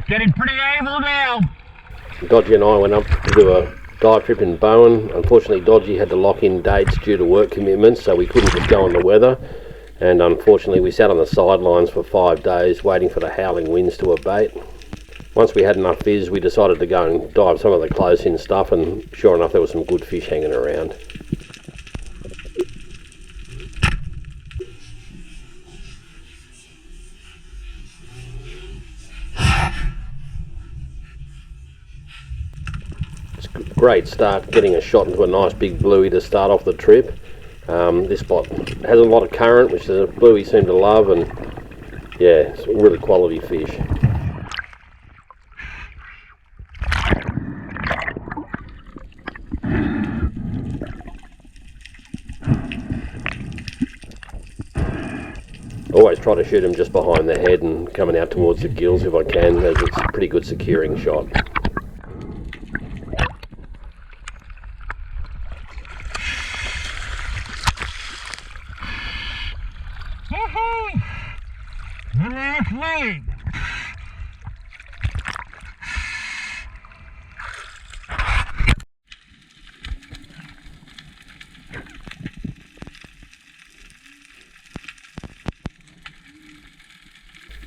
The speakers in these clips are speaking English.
Getting pretty able now. Dodgy and I went up to do a dive trip in Bowen. Unfortunately, Dodgy had to lock in dates due to work commitments, so we couldn't just go on the weather. And unfortunately, we sat on the sidelines for 5 days waiting for the howling winds to abate. Once we had enough fizz, we decided to go and dive some of the close-in stuff, and sure enough, there was some good fish hanging around. Great start getting a shot into a nice big bluey to start off the trip. This spot has a lot of current, which the bluey seem to love, and yeah, it's really quality fish. Always try to shoot him just behind the head and coming out towards the gills if I can, as it's a pretty good securing shot. The last leg.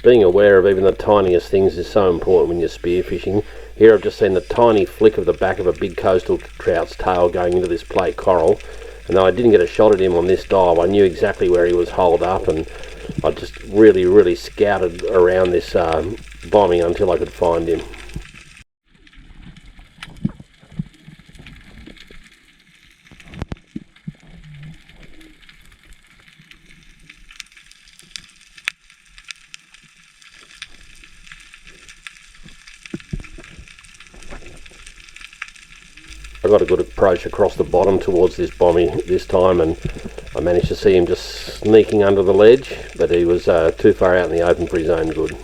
Being aware of even the tiniest things is so important when you're spearfishing. Here I've just seen the tiny flick of the back of a big coastal trout's tail going into this plate coral, and though I didn't get a shot at him on this dive, I knew exactly where he was holed up, and I just really scouted around this bombing until I could find him. I got a good approach across the bottom towards this bommy this time, and I managed to see him just sneaking under the ledge, but he was too far out in the open for his own good.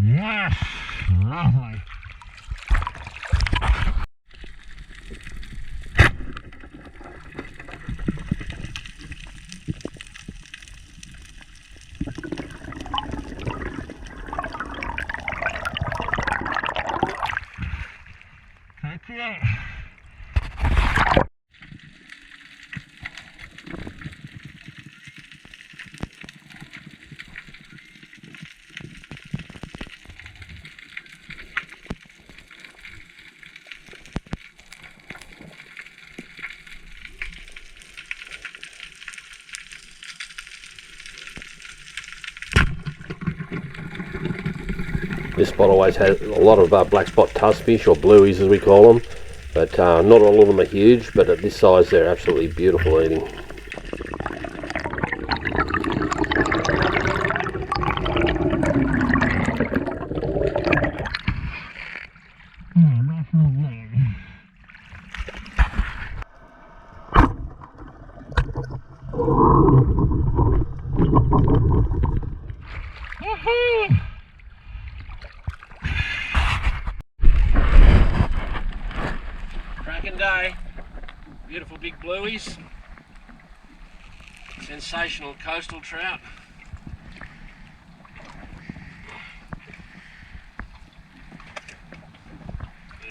Yes, lovely. Heck yeah. This spot always has a lot of black spot tusk fish, or blueys as we call them, but not all of them are huge, but at this size they're absolutely beautiful eating. Cracking day, beautiful big blueys, sensational coastal trout.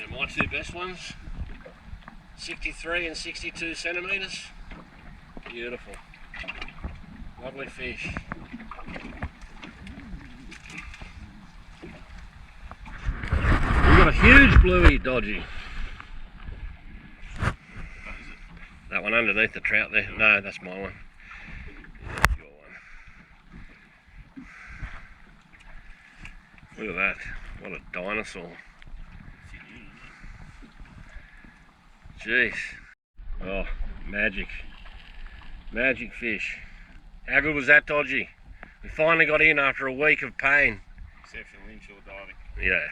And my two best ones, 63 and 62 centimetres. Beautiful, lovely fish. We've got a huge bluey, Dodgy. That one underneath the trout there. No, that's my one. Yeah, that's your one. Look at that. What a dinosaur. Jeez. Oh, magic. Magic fish. How good was that, Dodgy? We finally got in after a week of pain. Exceptional inshore diving. Yeah,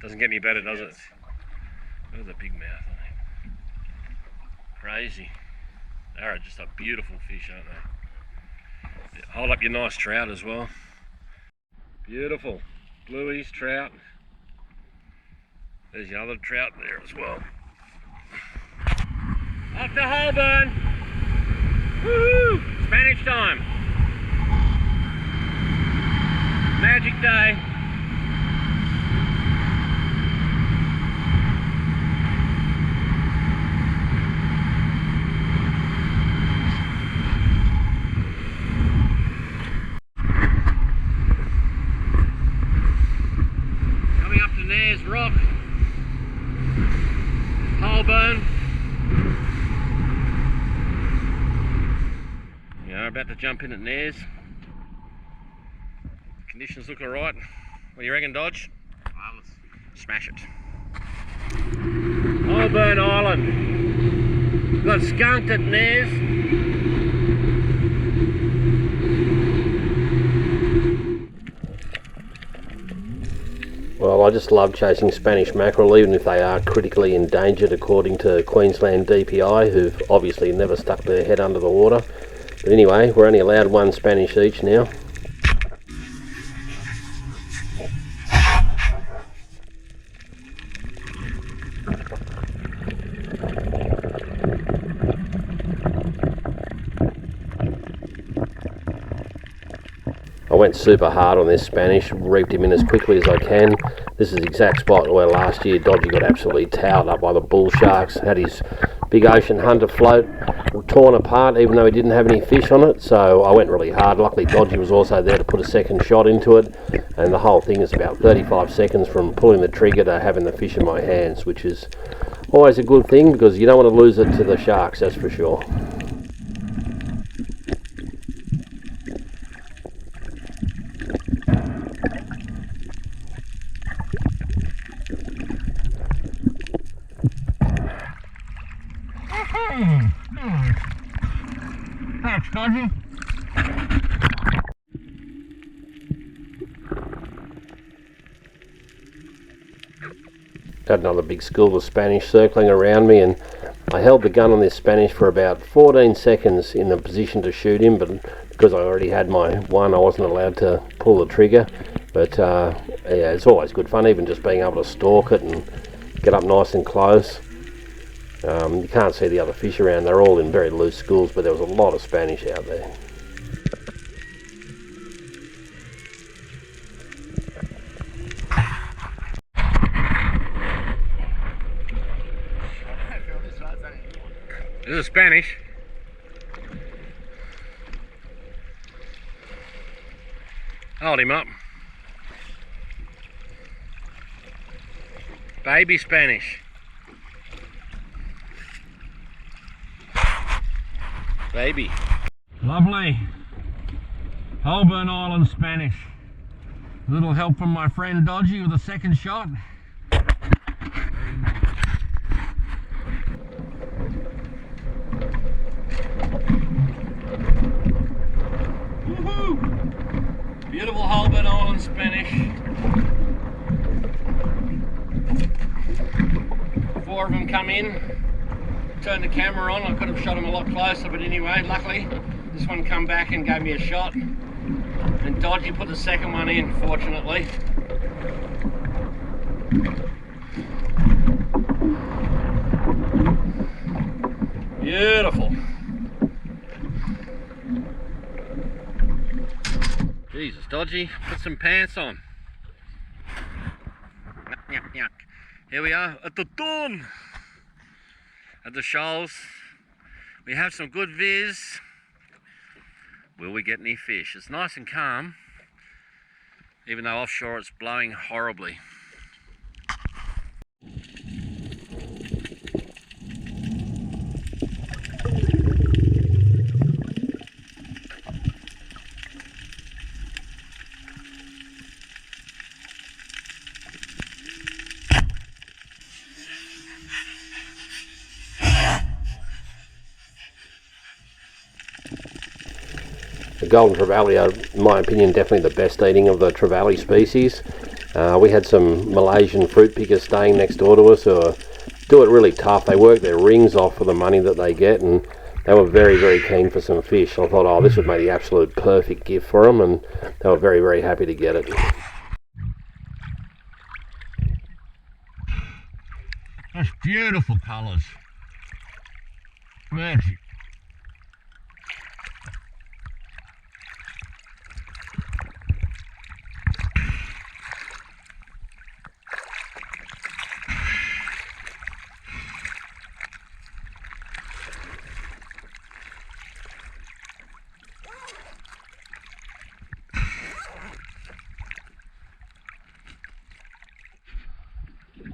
Doesn't get any better, does it? There's a big mouth on it. Crazy. They're just a beautiful fish, aren't they? Hold up your nice trout as well. Beautiful. Blueys, trout. There's your other trout there as well. Off to Holborn! Woo! Spanish time! Magic day! Coming up to Nares Rock, Holborn. We are about to jump in at Nares. Conditions look alright. What do you reckon, Dodge? Let's smash it. Holborn Island. Got skunked at Nares. Well, I just love chasing Spanish mackerel, even if they are critically endangered according to Queensland DPI, who've obviously never stuck their head under the water. But anyway, we're only allowed one Spanish each now. I went super hard on this Spanish, reaped him in as quickly as I can. This is the exact spot where last year Dodgy got absolutely towed up by the bull sharks, had his big ocean hunter float torn apart even though he didn't have any fish on it, so I went really hard. Luckily Dodgy was also there to put a second shot into it, and the whole thing is about 35 seconds from pulling the trigger to having the fish in my hands, which is always a good thing because you don't want to lose it to the sharks, that's for sure. Thanks, Dodgy. Had another big school of Spanish circling around me, and I held the gun on this Spanish for about 14 seconds in the position to shoot him, but because I already had my one, I wasn't allowed to pull the trigger. But yeah, it's always good fun, even just being able to stalk it and get up nice and close. You can't see the other fish around, they're all in very loose schools, but there was a lot of Spanish out there. This is Spanish. Hold him up. Baby Spanish. Baby. Lovely. Holborn Island Spanish. A little help from my friend Dodgy with a second shot. Woohoo! Beautiful Holborn Island Spanish. 4 of them come in. Turned the camera on, I could have shot them a lot closer, but anyway, luckily this one come back and gave me a shot, and Dodgy put the second one in, fortunately. Beautiful. Jesus, Dodgy, put some pants on. Yuck, yuck. Here we are at the dawn. At the shoals. We have some good viz. Will we get any fish? It's nice and calm, even though offshore it's blowing horribly. The golden trevally are, in my opinion, definitely the best eating of the trevally species. We had some Malaysian fruit pickers staying next door to us who do it really tough. They work their rings off for the money that they get, and they were very, very keen for some fish. I thought, oh, this would make the absolute perfect gift for them, and they were very, very happy to get it. That's beautiful colours. Magic.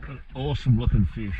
An awesome looking fish.